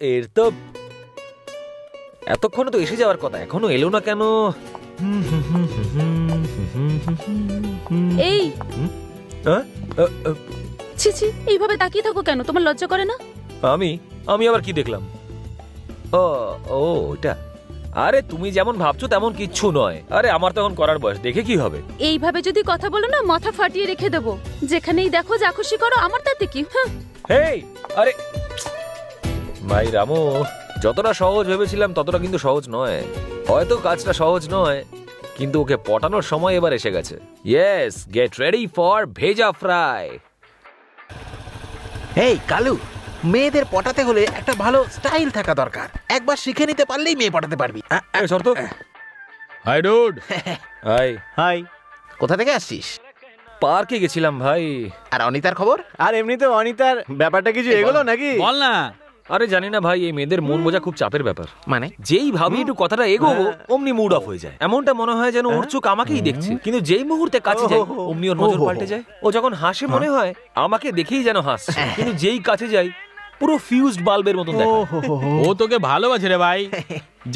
এর তো এতক্ষণ তো এসে যাওয়ার কথা, এখনো এলো না কেন? এই ছি ছি, এইভাবে তাকিয়ে থাকো কেন? তোমার লজ্জা করে না? আমি আবার কি দেখলাম? ও ওটা, আরে তুমি যেমন ভাবছো তেমন কিচ্ছু নয়। আরে আমার তখন করার বয়স, দেখে কি হবে? এইভাবে যদি কথা বলো না, মাথা ফাটিয়ে রেখে দেবো। যেখানেই দেখো যা খুশি করো, আমার তাতে কি? হেই, আরে ভাই রামু, যতটা সহজ ভেবেছিলাম ততটা কিন্তু সহজ নয়। হয়তো কাজটা সহজ নয়, কিন্তু ওকে পটানোর সময় এবার এসে গেছে। ইয়েস, গেট রেডি ফর ভেজা ফ্রাই। এই কালু, মেয়েদের পটাতে হলে একটা ভালো স্টাইল থাকা দরকার। একবার শিখে নিতে পারলেই মেয়ে পটাতে পারবি। শর্ত। Hi dude. Hi hi. কোথা থেকে আসছিস? পার্কে গেছিলাম ভাই। আর অনিতার খবর? আর এমনিতে অনিতার ব্যাপারটা কিছু এগোলো নাকি? বল না। আরে জানি না ভাই, এই মেয়েদের মন বোঝা খুব চাপের ব্যাপার। মানে যেই ভাবি একটু কথাটা এগোবো অমনি মুড অফ হয়ে যায়। এমনটা মনে হয় যেন ওর চোখ আমাকেই দেখছে, কিন্তু যেই মুহূর্তে কাছে যাই অমনি ওর নজর পাল্টে যায়। ও যখন হাসে মনে হয় আমাকে দেখেই যেন হাসছে, কিন্তু যেই কাছে যাই পুরো ফিউজড বাল্বের মতন দেখায়। ও তোকে ভালোবাসে রে ভাই,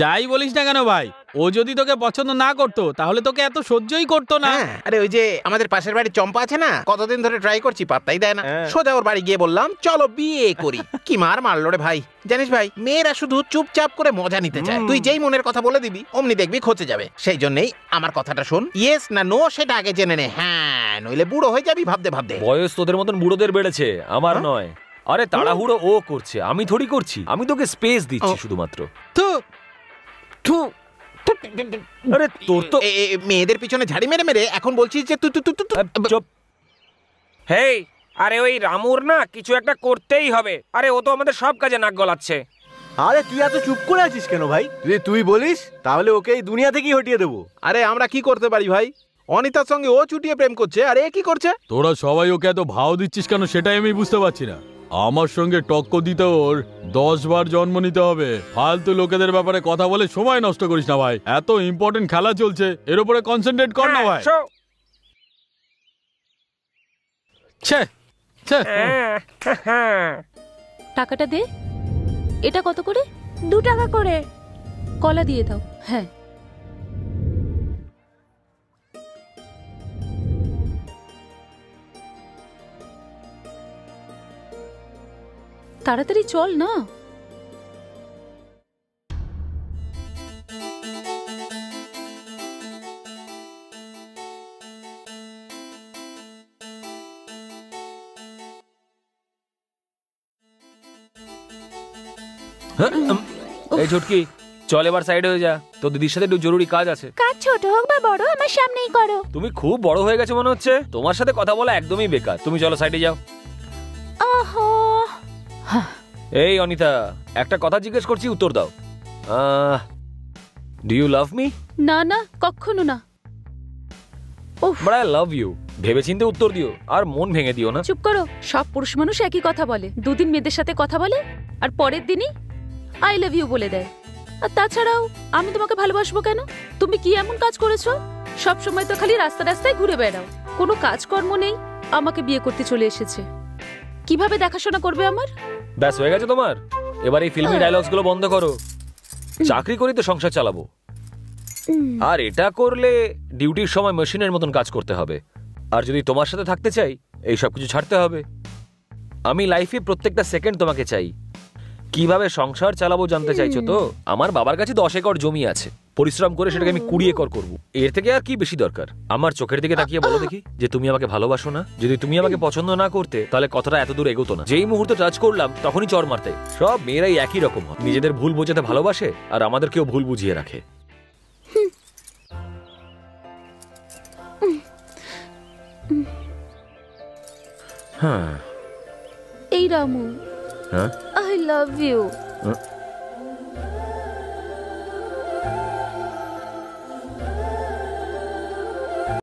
যাই বলিস না কেন ভাই। ও যদি তোকে পছন্দ না করতো তাহলে তোকে এত সহ্যই করতো না। আরে ওই যে আমাদের পাশের বাড়ি চম্পা আছে না, কতদিন ধরে ট্রাই করছি, পাত্তাই দেয় না। সোজা ওর বাড়ি গিয়ে বললাম চলো বিয়ে করি। কি মার মারলো রে ভাই। জানিস ভাই, মেয়েরা শুধু চুপচাপ করে মজা নিতে চায়। তুই যেই মনের কথা বলে দিবি অমনি দেখবি খচে যাবে। সেই জন্যই আমার কথাটা শোন, ইয়েস না নো সেটা আগে জেনে নে। হ্যাঁ, নইলে বুড়ো হয়ে যাবি ভাবতে ভাবতে। বয়স তোদের মতন বুড়োদের বেড়েছে, আমার নয়। আরে তাড়াহুড়ো ও করছে, আমি থোড়ি করছি। আমি তোকে স্পেস দিচ্ছি শুধুমাত্র। আরে তোর তো মেয়েদের পিছনে ঝাড়ি মেরে মেরে এখন বলছিস যে তুই চুপ। হেই, আরে ওই রামুর না কিছু একটা করতেই হবে। আরে ও তো আমাদের সব কাজে নাক গলাচ্ছে। আরে তুই এত চুপ করে আছিস কেন ভাই? যদি তুই বলিস তাহলে ওকে এই দুনিয়া থেকেই হটিয়ে দেবো। আরে আমরা কি করতে পারি ভাই? অনিতার সঙ্গে ও চুটিয়ে প্রেম করছে, আর এ কি করছে? তোরা সবাই ওকে এত ভাও দিচ্ছিস কেন সেটাই আমি বুঝতে পারছি না। আমার সঙ্গে টক্কর দিতে ওর 10 বার জন্ম নিতে হবে। ফালতু লোকেদের ব্যাপারে কথা বলে সময় নষ্ট করিস না ভাই। এত ইম্পর্টেন্ট খেলা চলছে, এর উপরে কনসেন্ট্রেট কর না ভাই। ছে ছে। টাকাটা দে। এটা কত করে? 2 টাকা করে। কলা দিয়ে দাও। হ্যাঁ, তাড়াতাড়ি চল না। এই ছুটকি, চল এবার সাইড হয়ে যা, তোর দিদির সাথে একটু জরুরি কাজ আছে। কাজ ছোট হোক বা বড়, আমার সামনেই করো। তুমি খুব বড় হয়ে গেছো মনে হচ্ছে, তোমার সাথে কথা বলা একদমই বেকার। তুমি চলো সাইডে যাও। ওহো, এই অনিতা, একটা কথা জিজ্ঞেস করছি, উত্তর দাও। Do you love me? না না, কখনো না। But I love you. ভেবেচিন্তে উত্তর দিও, আর মন ভেঙে দিও না। চুপ করো। সব পুরুষ মানুষ একই কথা বলে। দুদিন মেয়েদের সাথে কথা বলে আর পরের দিনই আই লাভ ইউ বলে দেয়। আর তাছাড়াও আমি তোমাকে ভালোবাসবো কেন? তুমি কি এমন কাজ করেছো? সব সময় তো খালি রাস্তা রাস্তায় ঘুরে বেড়াও, কোনো কাজকর্ম নেই। আমাকে বিয়ে করতে চলে এসেছে, কিভাবে দেখাশোনা করবে আমার? ব্যাস হয়ে গেছে তোমার? এবার এই ফিল্মি ডায়লগস গুলো বন্ধ করো। চাকরি করি তো সংসার চালাবো, আর এটা করলে ডিউটির সময় মেশিনের মতন কাজ করতে হবে। আর যদি তোমার সাথে থাকতে চাই, এই সব কিছু ছাড়তে হবে। আমি লাইফে প্রত্যেকটা সেকেন্ড তোমাকে চাই। কিভাবে সংসার চালাবো জানতে চাইছো তো? আমার বাবার কাছে 10 একর জমি আছে, পরিশ্রম করে সেটাকে আমি 20 একর করবো। এর থেকে আর কি বেশি দরকার? আমার চোখের দিকে তাকিয়ে বলো দেখি যে তুমি আমাকে ভালোবাসো না? যদি তুমি আমাকে পছন্দ না করতে তাহলে কথাটা এত দূর এগোতো না। যেই মুহূর্তে টাচ করলাম তখনই চড় মারতে। সব মেয়েরাই একই রকম হয়, নিজেদের ভুল বোঝাতে ভালোবাসে আর আমাদেরকেও ভুল বুঝিয়ে রাখে। হ্যাঁ, এই রামু, হ্যাঁ, আই লাভ ইউ। হ্যাঁ।